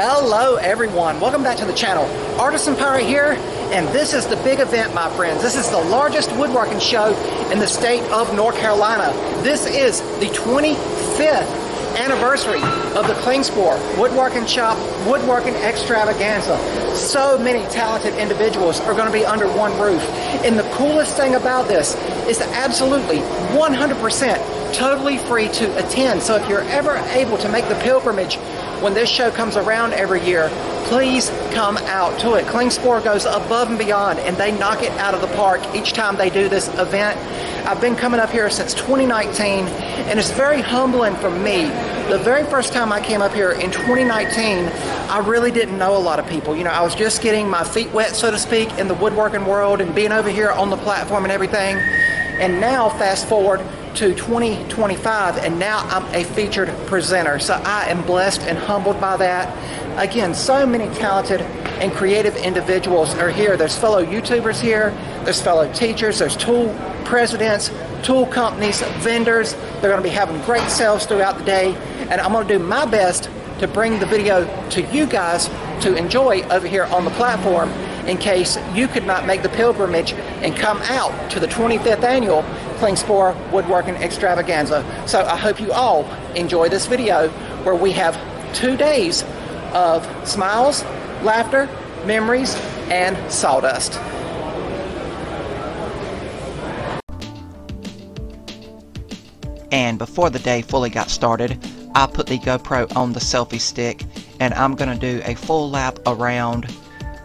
Hello everyone, welcome back to the channel. Artisan Pirate here, and this is the big event, my friends. This is the largest woodworking show in the state of North Carolina. This is the 25th anniversary of the Klingspor Woodworking Shop, Woodworking Extravaganza. So many talented individuals are going to be under one roof. And the coolest thing about this is absolutely 100% totally free to attend. So if you're ever able to make the pilgrimage when this show comes around every year, please come out to it. Klingspor goes above and beyond, and they knock it out of the park each time they do this event. I've been coming up here since 2019, and it's very humbling for me. The very first time I came up here in 2019, I really didn't know a lot of people. You know, I was just getting my feet wet, so to speak, in the woodworking world and being over here on the platform and everything. And now, fast forward to 2025, and now I'm a featured presenter. So I am blessed and humbled by that. Again, so many talented and creative individuals are here. There's fellow YouTubers here, there's fellow teachers, there's tool presidents, tool companies, vendors. They're going to be having great sales throughout the day, and I'm going to do my best to bring the video to you guys to enjoy over here on the platform in case you could not make the pilgrimage and come out to the 25th annual Klingspor Woodworking Extravaganza. So I hope you all enjoy this video where we have 2 days of smiles, laughter, memories, and sawdust. And before the day fully got started, I put the GoPro on the selfie stick, and I'm going to do a full lap around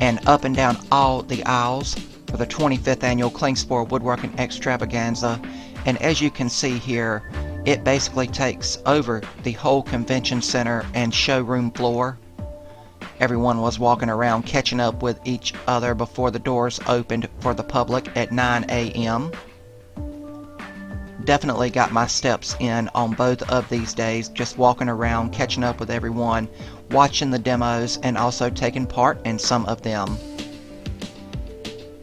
and up and down all the aisles for the 25th annual Klingspor Woodworking Extravaganza. And as you can see here, it basically takes over the whole convention center and showroom floor. Everyone was walking around catching up with each other before the doors opened for the public at 9 a.m. Definitely got my steps in on both of these days, just walking around, catching up with everyone, watching the demos, and also taking part in some of them.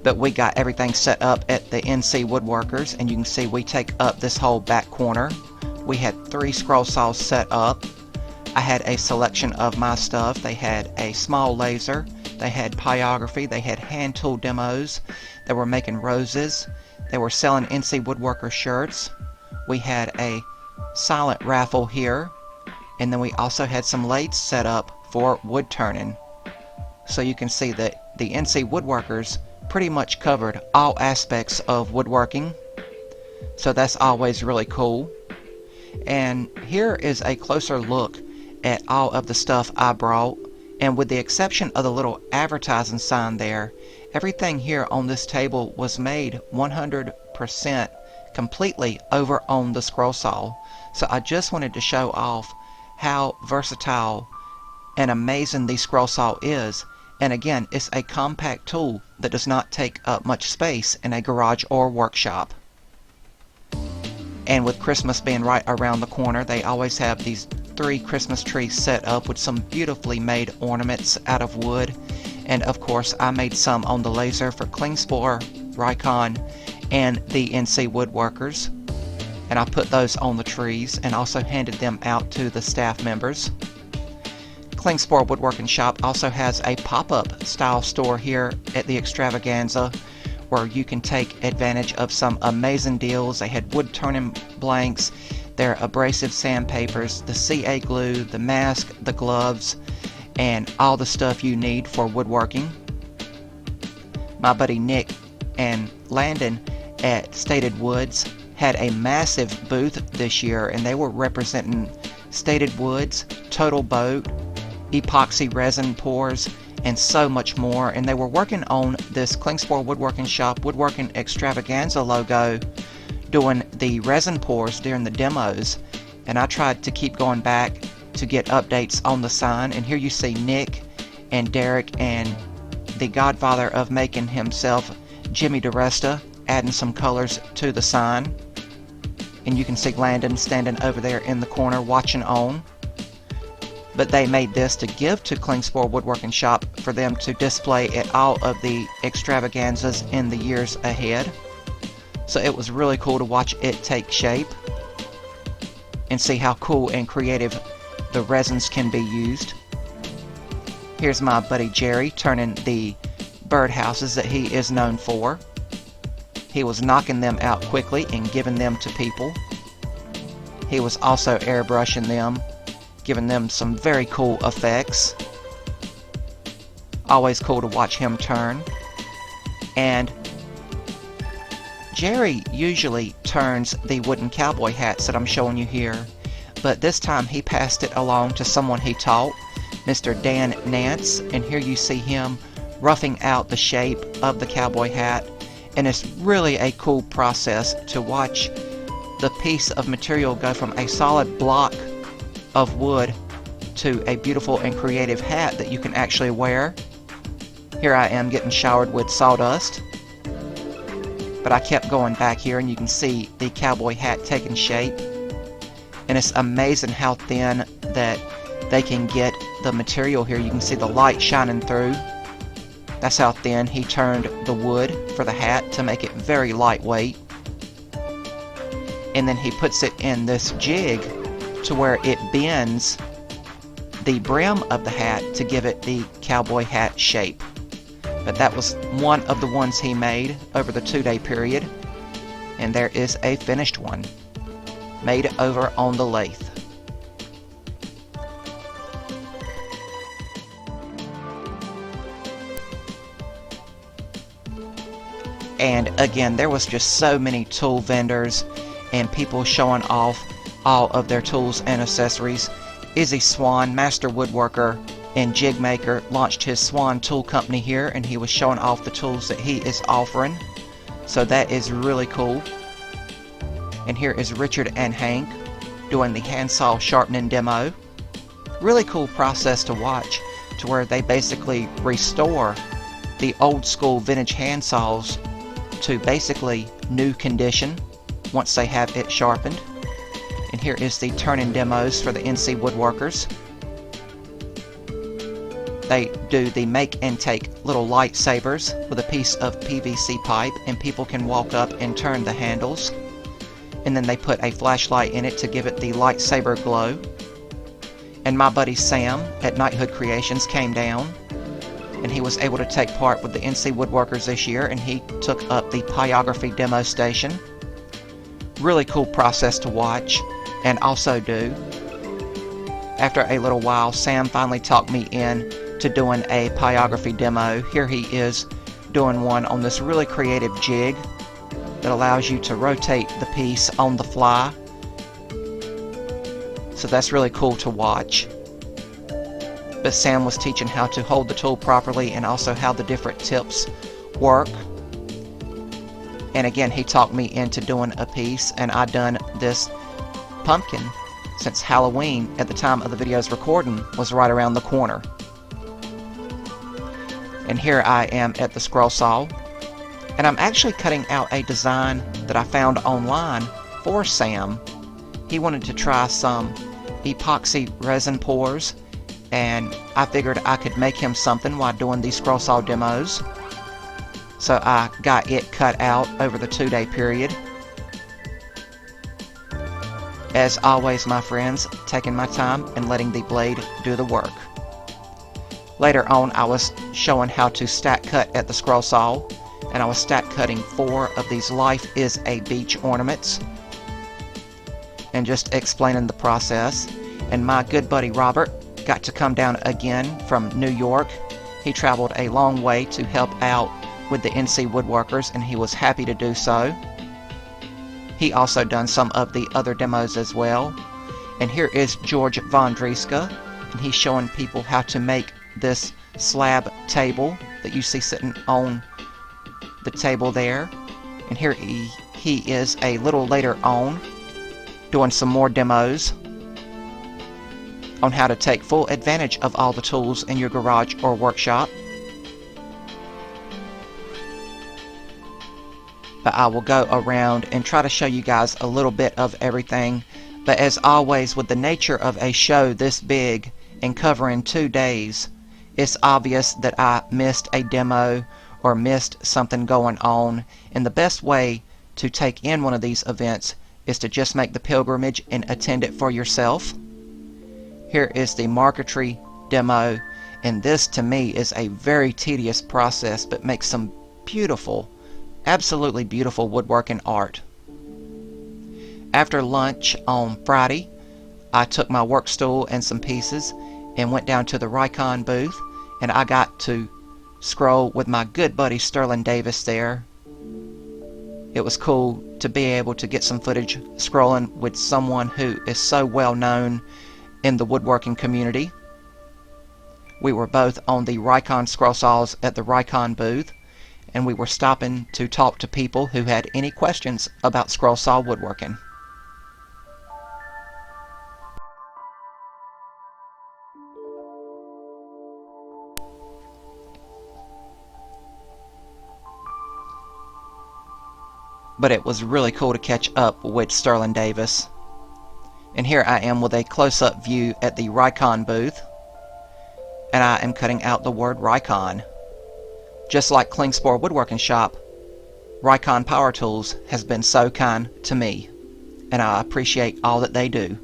But we got everything set up at the NC Woodworkers, and you can see we take up this whole back corner. We had 3 scroll saws set up. I had a selection of my stuff. They had a small laser, they had pyrography, they had hand tool demos, they were making roses, they were selling NC Woodworker shirts. We had a silent raffle here, and then we also had some lathes set up for wood turning. So you can see that the NC Woodworkers pretty much covered all aspects of woodworking, so that's always really cool. And here is a closer look at all of the stuff I brought, and with the exception of the little advertising sign there, everything here on this table was made 100% completely over on the scroll saw. So I just wanted to show off how versatile and amazing the scroll saw is. And again, it's a compact tool that does not take up much space in a garage or workshop. And with Christmas being right around the corner, they always have these 3 Christmas trees set up with some beautifully made ornaments out of wood. And of course, I made some on the laser for Klingspor, Rikon, and the NC Woodworkers. And I put those on the trees and also handed them out to the staff members. Klingspor Woodworking Shop also has a pop-up style store here at the Extravaganza where you can take advantage of some amazing deals. They had wood turning blanks, their abrasive sandpapers, the CA glue, the mask, the gloves, and all the stuff you need for woodworking. My buddy Nick and Landon at Stated Woods had a massive booth this year, and they were representing Stated Woods, Total Boat, epoxy resin pours, and so much more. And they were working on this Klingspor Woodworking Shop Woodworking Extravaganza logo, doing the resin pours during the demos. And I tried to keep going back to get updates on the sign, and here you see Nick and Derek and the godfather of making himself, Jimmy DeResta, adding some colors to the sign. And you can see Landon standing over there in the corner watching on. But they made this to give to Klingspor Woodworking Shop for them to display at all of the extravaganzas in the years ahead. So it was really cool to watch it take shape and see how cool and creative the resins can be used. Here's my buddy Jerry turning the birdhouses that he is known for. He was knocking them out quickly and giving them to people. He was also airbrushing them, giving them some very cool effects. Always cool to watch him turn. And Jerry usually turns the wooden cowboy hats that I'm showing you here, but this time he passed it along to someone he taught, Mr. Dan Nance, and here you see him roughing out the shape of the cowboy hat, and it's really a cool process to watch the piece of material go from a solid block of wood to a beautiful and creative hat that you can actually wear. Here I am getting showered with sawdust, but I kept going back here and you can see the cowboy hat taking shape, and it's amazing how thin that they can get the material here. You can see the light shining through. That's how thin he turned the wood for the hat to make it very lightweight. And then he puts it in this jig to where it bends the brim of the hat to give it the cowboy hat shape. But that was one of the ones he made over the 2-day period, and there is a finished one made over on the lathe. And again, there was just so many tool vendors and people showing off all of their tools and accessories. Izzy Swan, master woodworker and jig maker, launched his Swan Tool Company here, and he was showing off the tools that he is offering. So that is really cool. And here is Richard and Hank doing the handsaw sharpening demo. Really cool process to watch, to where they basically restore the old school vintage handsaws to basically new condition once they have it sharpened. And here is the turning demos for the NC woodworkers. They do the make and take little lightsabers with a piece of PVC pipe, and people can walk up and turn the handles, and then they put a flashlight in it to give it the lightsaber glow. And my buddy Sam at Knighthood Creations came down, and he was able to take part with the NC woodworkers this year, and he took up the pyrography demo station. Really cool process to watch and also do. After a little while, Sam finally talked me in to doing a pyrography demo. Here he is doing one on this really creative jig that allows you to rotate the piece on the fly. So that's really cool to watch. But Sam was teaching how to hold the tool properly and also how the different tips work. And again, he talked me into doing a piece, and I done this pumpkin since Halloween at the time of the video's recording was right around the corner. And here I am at the scroll saw, and I'm actually cutting out a design that I found online for Sam. He wanted to try some epoxy resin pours, and I figured I could make him something while doing these scroll saw demos. So I got it cut out over the 2-day period. As always, my friends, taking my time and letting the blade do the work. Later on, I was showing how to stack cut at the scroll saw, and I was stack cutting 4 of these Life is a Beach ornaments, and just explaining the process. And my good buddy Robert got to come down again from New York. He traveled a long way to help out with the NC woodworkers, and he was happy to do so. He also done some of the other demos as well. And here is George Von Drieska, and he's showing people how to make this slab table that you see sitting on the table there. And here he is a little later on doing some more demos on how to take full advantage of all the tools in your garage or workshop. But I will go around and try to show you guys a little bit of everything. But as always, with the nature of a show this big and covering 2 days, it's obvious that I missed a demo or missed something going on. And the best way to take in one of these events is to just make the pilgrimage and attend it for yourself. Here is the marquetry demo, And this to me is a very tedious process, but makes some beautiful, absolutely beautiful woodworking art. After lunch on Friday, I took my work stool and some pieces and went down to the Rikon booth, and I got to scroll with my good buddy Sterling Davis there. It was cool to be able to get some footage scrolling with someone who is so well known in the woodworking community. We were both on the Rikon scroll saws at the Rikon booth, and we were stopping to talk to people who had any questions about scroll saw woodworking. But it was really cool to catch up with Sterling Davis. And here I am with a close-up view at the Rikon booth, and I am cutting out the word Rikon. Just like Klingspor Woodworking Shop, Rikon Power Tools has been so kind to me, and I appreciate all that they do.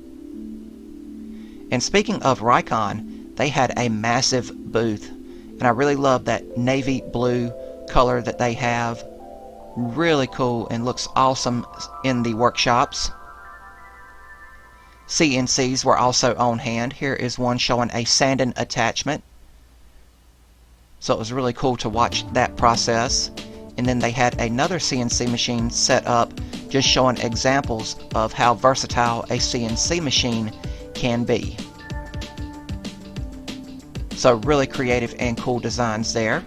And speaking of Rikon, they had a massive booth, and I really love that navy blue color that they have. Really cool and looks awesome in the workshops. CNCs were also on hand. Here is one showing a sanding attachment. So it was really cool to watch that process. And then they had another CNC machine set up just showing examples of how versatile a CNC machine can be. So really creative and cool designs there.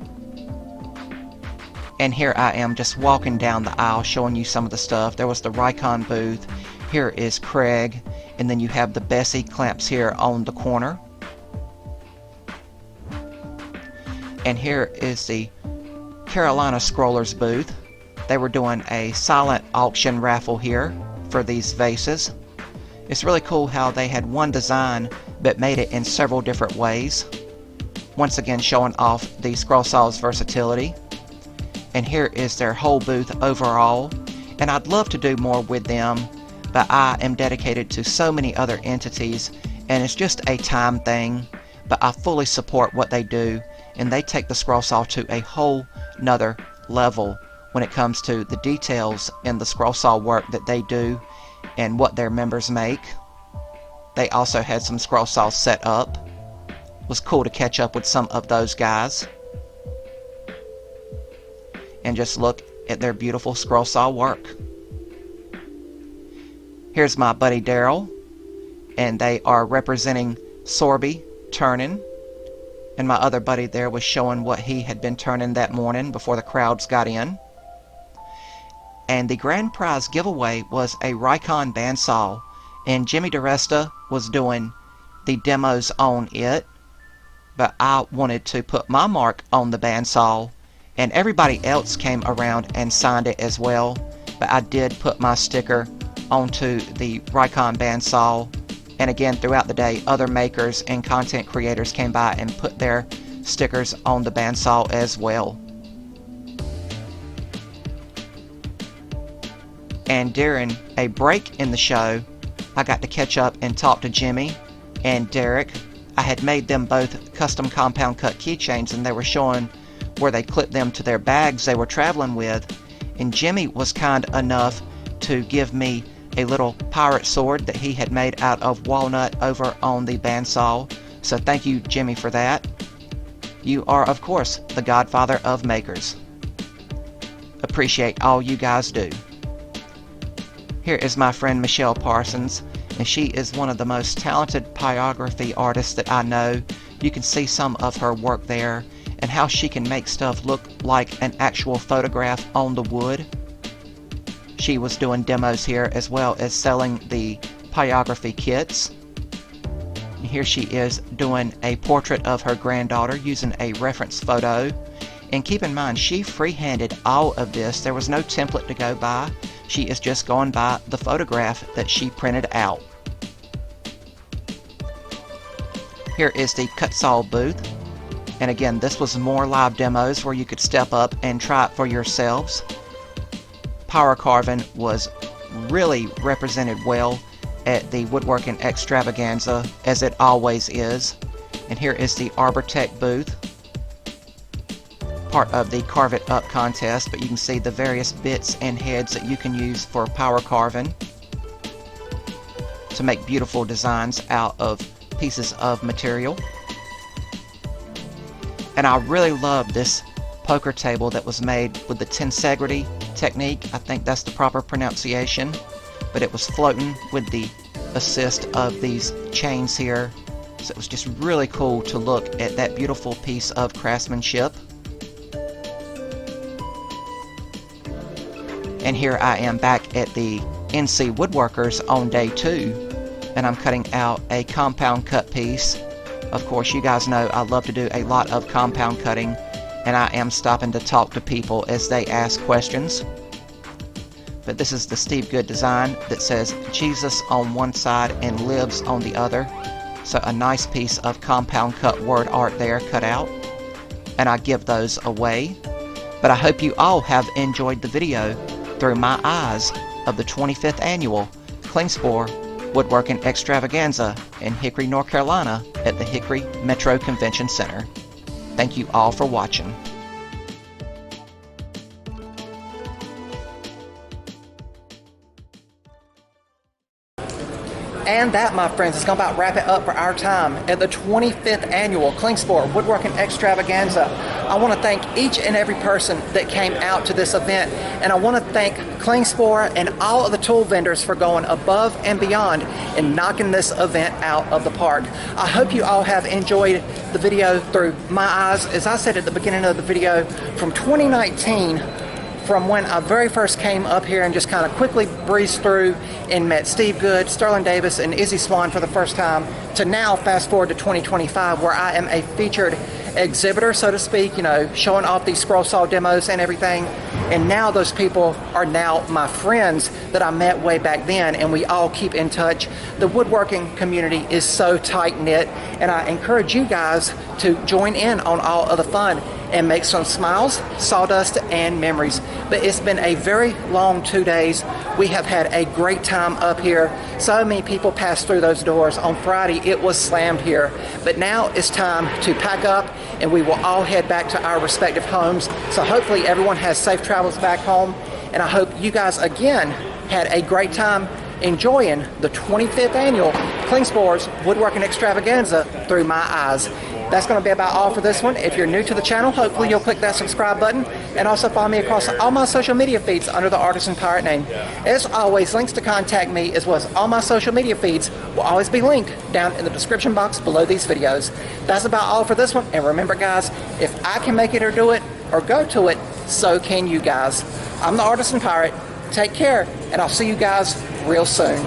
And here I am just walking down the aisle showing you some of the stuff. There was the Rikon booth. Here is Craig. And then you have the Bessie clamps here on the corner. And here is the Carolina Scrollers booth. They were doing a silent auction raffle here for these vases. It's really cool how they had one design but made it in several different ways. Once again showing off the scroll saw's versatility. And here is their whole booth overall, and I'd love to do more with them, but I am dedicated to so many other entities, and it's just a time thing, but I fully support what they do, and they take the scroll saw to a whole nother level when it comes to the details in the scroll saw work that they do and what their members make. They also had some scroll saws set up. It was cool to catch up with some of those guys and just look at their beautiful scroll saw work. Here's my buddy Daryl, and they are representing Sorby turning, and my other buddy there was showing what he had been turning that morning before the crowds got in. And the grand prize giveaway was a Rikon bandsaw, and Jimmy DeResta was doing the demos on it, but I wanted to put my mark on the bandsaw, and everybody else came around and signed it as well, but I did put my sticker onto the Rikon bandsaw. And again, throughout the day, other makers and content creators came by and put their stickers on the bandsaw as well. And during a break in the show, I got to catch up and talk to Jimmy and Derek. I had made them both custom compound cut keychains, and they were showing where they clipped them to their bags they were traveling with. And Jimmy was kind enough to give me a little pirate sword that he had made out of walnut over on the bandsaw. So thank you, Jimmy, for that. You are, of course, the godfather of makers. Appreciate all you guys do. Here is my friend Michelle Parsons, and she is one of the most talented pyrography artists that I know. You can see some of her work there and how she can make stuff look like an actual photograph on the wood. She was doing demos here as well as selling the pyrography kits. And here she is doing a portrait of her granddaughter using a reference photo. And keep in mind, she freehanded all of this. There was no template to go by. She is just going by the photograph that she printed out. Here is the cut saw booth. And again, this was more live demos where you could step up and try it for yourselves. Power carving was really represented well at the Woodworking Extravaganza, as it always is. And here is the ArborTech booth, part of the Carve It Up contest, but you can see the various bits and heads that you can use for power carving to make beautiful designs out of pieces of material. And I really love this poker table that was made with the tensegrity technique. I think that's the proper pronunciation, but it was floating with the assist of these chains here. So it was just really cool to look at that beautiful piece of craftsmanship. And here I am back at the NC Woodworkers on day 2, and I'm cutting out a compound cut piece. Of course, you guys know I love to do a lot of compound cutting, and I am stopping to talk to people as they ask questions. But this is the Steve Good design that says Jesus on one side and lives on the other. So a nice piece of compound cut word art there cut out, and I give those away. But I hope you all have enjoyed the video through my eyes of the 25th annual Klingspor Woodworking Extravaganza in Hickory, North Carolina at the Hickory Metro Convention Center. Thank you all for watching. And that, my friends, is going to about wrap it up for our time at the 25th annual Klingspor Woodworking Extravaganza. I want to thank each and every person that came out to this event, and I want to thank Klingspor and all of the tool vendors for going above and beyond and knocking this event out of the park. I hope you all have enjoyed the video through my eyes. As I said at the beginning of the video, from 2019, from when I very first came up here and just kind of quickly breezed through and met Steve Good, Sterling Davis, and Izzy Swan for the first time, to now fast forward to 2025, where I am a featured exhibitor, so to speak, you know, showing off these scroll saw demos and everything. And now those people are now my friends that I met way back then, and we all keep in touch. The woodworking community is so tight-knit, and I encourage you guys to join in on all of the fun and make some smiles, sawdust, and memories. But it's been a very long 2 days. We have had a great time up here. So many people passed through those doors. On Friday, it was slammed here. But now it's time to pack up, and we will all head back to our respective homes. So hopefully everyone has safe travels back home. And I hope you guys, again, had a great time enjoying the 25th annual Klingspor's Woodworking Extravaganza through my eyes. That's going to be about all for this one. If you're new to the channel, hopefully you'll click that subscribe button, and also follow me across all my social media feeds under the Artisan Pirate name. As always, links to contact me as well as all my social media feeds will always be linked down in the description box below these videos. That's about all for this one, and remember guys, if I can make it or do it or go to it, so can you guys. I'm the Artisan Pirate. Take care, and I'll see you guys real soon.